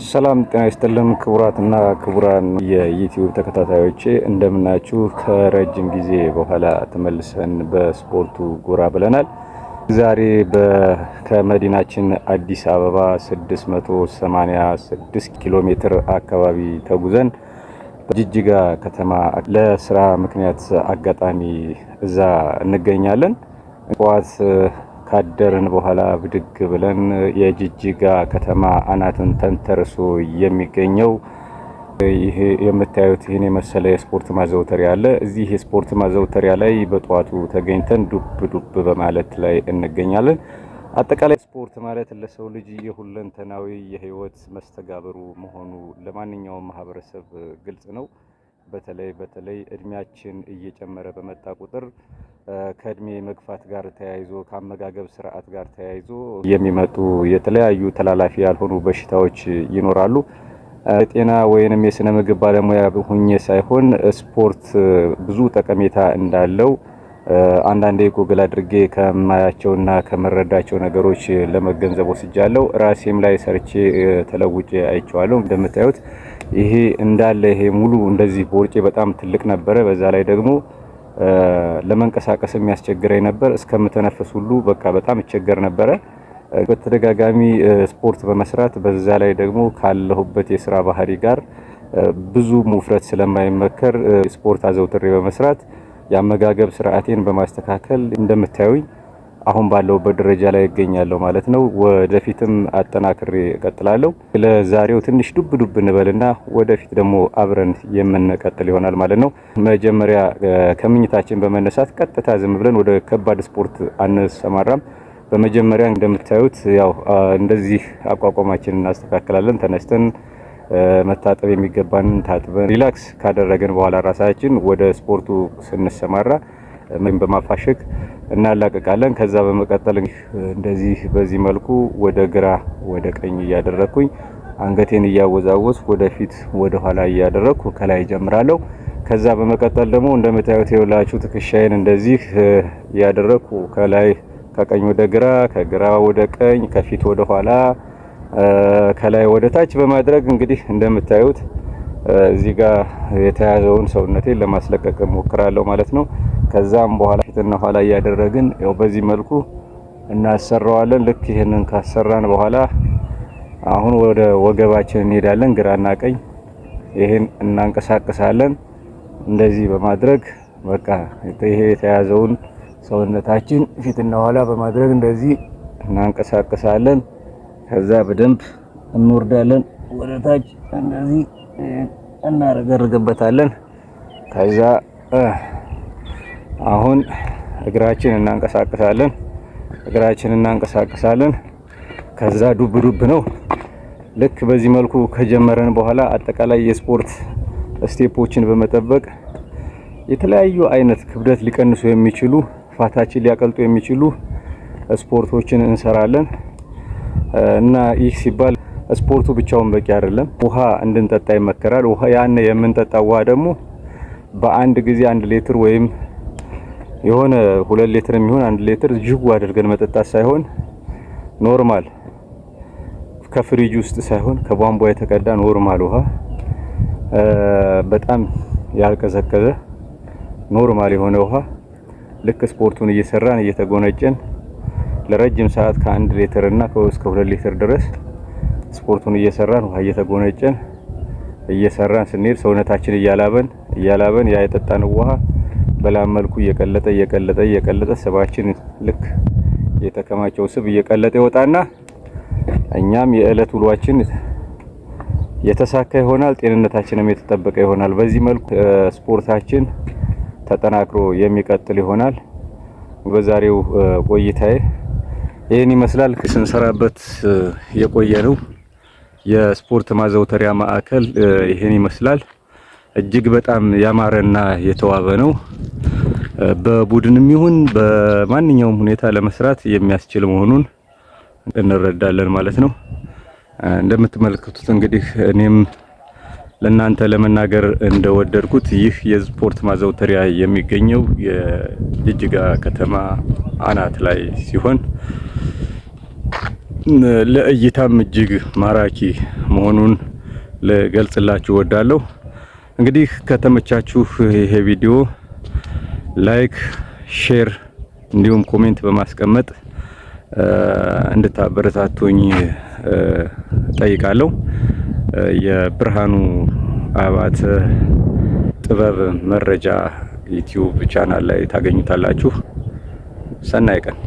ሰላም ጤና ይስጥልን ክቡራትና ክቡራን የዩቲዩብ ተከታታዮቼ እንደምናችሁ። ከረጅም ጊዜ በኋላ ተመልሰን በስፖርቱ ጎራ ብለናል። ዛሬ ከመዲናችን አዲስ አበባ 686 ኪሎ ሜትር አካባቢ ተጉዘን በጅጅጋ ከተማ ለስራ ምክንያት አጋጣሚ እዛ እንገኛለን። ጠዋት ካደርን በኋላ ብድግ ብለን የጅጅጋ ከተማ አናትን ተንተርሶ የሚገኘው ይሄ የምታዩት ይሄን የመሰለ የስፖርት ማዘውተሪያ አለ። እዚህ የስፖርት ማዘውተሪያ ላይ በጠዋቱ ተገኝተን ዱብ በማለት ላይ እንገኛለን። አጠቃላይ ስፖርት ማለት ለሰው ልጅ የሁለንተናዊ የህይወት መስተጋብሩ መሆኑ ለማንኛውም ማህበረሰብ ግልጽ ነው። በተለይ እድሜያችን እየጨመረ በመጣ ቁጥር ከእድሜ መግፋት ጋር ተያይዞ ከአመጋገብ ስርዓት ጋር ተያይዞ የሚመጡ የተለያዩ ተላላፊ ያልሆኑ በሽታዎች ይኖራሉ። ጤና ወይንም የስነ ምግብ ባለሙያ ሆኜ ሳይሆን ስፖርት ብዙ ጠቀሜታ እንዳለው አንዳንዴ ጎግል አድርጌ ከማያቸውና ከመረዳቸው ነገሮች ለመገንዘብ ወስጃለሁ። ራሴም ላይ ሰርቼ ተለውጬ አይቼዋለሁ። እንደምታዩት ይሄ እንዳለ ይሄ ሙሉ እንደዚህ ቦርጬ በጣም ትልቅ ነበረ። በዛ ላይ ደግሞ ለመንቀሳቀስ የሚያስቸግረኝ ነበር። እስከምተነፈስ ሁሉ በቃ በጣም እቸገር ነበረ። በተደጋጋሚ ስፖርት በመስራት በዛ ላይ ደግሞ ካለሁበት የስራ ባህሪ ጋር ብዙ ውፍረት ስለማይመከር ስፖርት አዘውትሬ በመስራት የአመጋገብ ስርዓቴን በማስተካከል እንደምታዩኝ አሁን ባለውበት ደረጃ ላይ እገኛለሁ ማለት ነው። ወደፊትም አጠናክሬ እቀጥላለሁ። ለዛሬው ትንሽ ዱብ እንበልና ወደፊት ደግሞ አብረን የምንቀጥል ይሆናል ማለት ነው። መጀመሪያ ከምኝታችን በመነሳት ቀጥታ ዝም ብለን ወደ ከባድ ስፖርት አንሰማራም። በመጀመሪያ እንደምታዩት ያው እንደዚህ አቋቋማችንን እናስተካክላለን። ተነስተን መታጠብ የሚገባንን ታጥበን ሪላክስ ካደረገን በኋላ ራሳችን ወደ ስፖርቱ ስንሰማራ በማፋሸክ እናላቀቃለን። ከዛ በመቀጠል እንደዚህ በዚህ መልኩ ወደ ግራ ወደ ቀኝ እያደረኩኝ አንገቴን እያወዛወዝኩ ወደፊት ወደ ኋላ እያደረኩ ከላይ ጀምራለሁ። ከዛ በመቀጠል ደግሞ እንደምታዩት የውላችሁ ትከሻዬን እንደዚህ እያደረኩ ከላይ ከቀኝ ወደ ግራ፣ ከግራ ወደ ቀኝ፣ ከፊት ወደ ኋላ፣ ከላይ ወደ ታች በማድረግ እንግዲህ እንደምታዩት እዚህ ጋር የተያዘውን ሰውነቴን ለማስለቀቅ ሞክራለሁ ማለት ነው። ከዛም በኋላ ፊትና ኋላ እያደረግን ያው በዚህ መልኩ እናሰራዋለን። ልክ ይሄንን ካሰራን በኋላ አሁን ወደ ወገባችን እንሄዳለን። ግራና ቀኝ ይሄን እናንቀሳቅሳለን። እንደዚህ በማድረግ በቃ ይሄ የተያዘውን ሰውነታችን ፊትና ኋላ በማድረግ እንደዚህ እናንቀሳቅሳለን። ከዛ በደንብ እንወርዳለን ወደ ታች እንደዚህ እናረጋግበታለን። ከዛ አሁን እግራችን እናንቀሳቅሳለን። ከዛ ዱብ ነው። ልክ በዚህ መልኩ ከጀመረን በኋላ አጠቃላይ የስፖርት ስቴፖችን በመጠበቅ የተለያዩ አይነት ክብደት ሊቀንሱ የሚችሉ ፋታችን ሊያቀልጡ የሚችሉ ስፖርቶችን እንሰራለን እና ይህ ሲባል ስፖርቱ ብቻውን በቂ አይደለም። ውሃ እንድንጠጣ ይመከራል። ውሃ የምንጠጣው ውሃ ደግሞ በአንድ ጊዜ 1 ሊትር ወይም የሆነ 2 ሊትር የሚሆን 1 ሊትር ጅጉ አድርገን መጠጣት ሳይሆን ኖርማል ከፍሪጅ ውስጥ ሳይሆን ከቧንቧ የተቀዳ ኖርማል ውሃ በጣም ያልቀዘቀዘ ኖርማል የሆነ ውሃ ልክ ስፖርቱን እየሰራን እየተጎነጨን ለረጅም ሰዓት ከ1 ሊትር እና እስከ 2 ሊትር ድረስ ስፖርቱን እየሰራን ውሃ እየሰራን ስንሄድ ሰውነታችን እያላበን ያ የጠጣነው ውሃ በላም መልኩ እየቀለጠ ስባችን ልክ የተከማቸው ስብ እየቀለጠ ይወጣና እኛም የእለት ውሏችን የተሳካ ይሆናል። ጤንነታችንም የተጠበቀ ይሆናል። በዚህ መልኩ ስፖርታችን ተጠናክሮ የሚቀጥል ይሆናል። በዛሬው ቆይታዬ ይሄን ይመስላል። ስንሰራበት የቆየነው የስፖርት ማዘውተሪያ ማዕከል ይሄን ይመስላል። እጅግ በጣም ያማረና የተዋበ ነው። በቡድንም ይሁን በማንኛውም ሁኔታ ለመስራት የሚያስችል መሆኑን እንረዳለን ማለት ነው። እንደምትመለከቱት እንግዲህ እኔም ለእናንተ ለመናገር እንደወደድኩት ይህ የስፖርት ማዘውተሪያ የሚገኘው የጅጅጋ ከተማ አናት ላይ ሲሆን ለእይታም እጅግ ማራኪ መሆኑን ልገልጽላችሁ እወዳለሁ። እንግዲህ ከተመቻችሁ ይሄ ቪዲዮ ላይክ፣ ሼር እንዲሁም ኮሜንት በማስቀመጥ እንድታበረታቱኝ ጠይቃለሁ። የብርሃኑ አባተ ጥበብ መረጃ ዩቲዩብ ቻናል ላይ ታገኙታላችሁ። ሰናይ ቀን።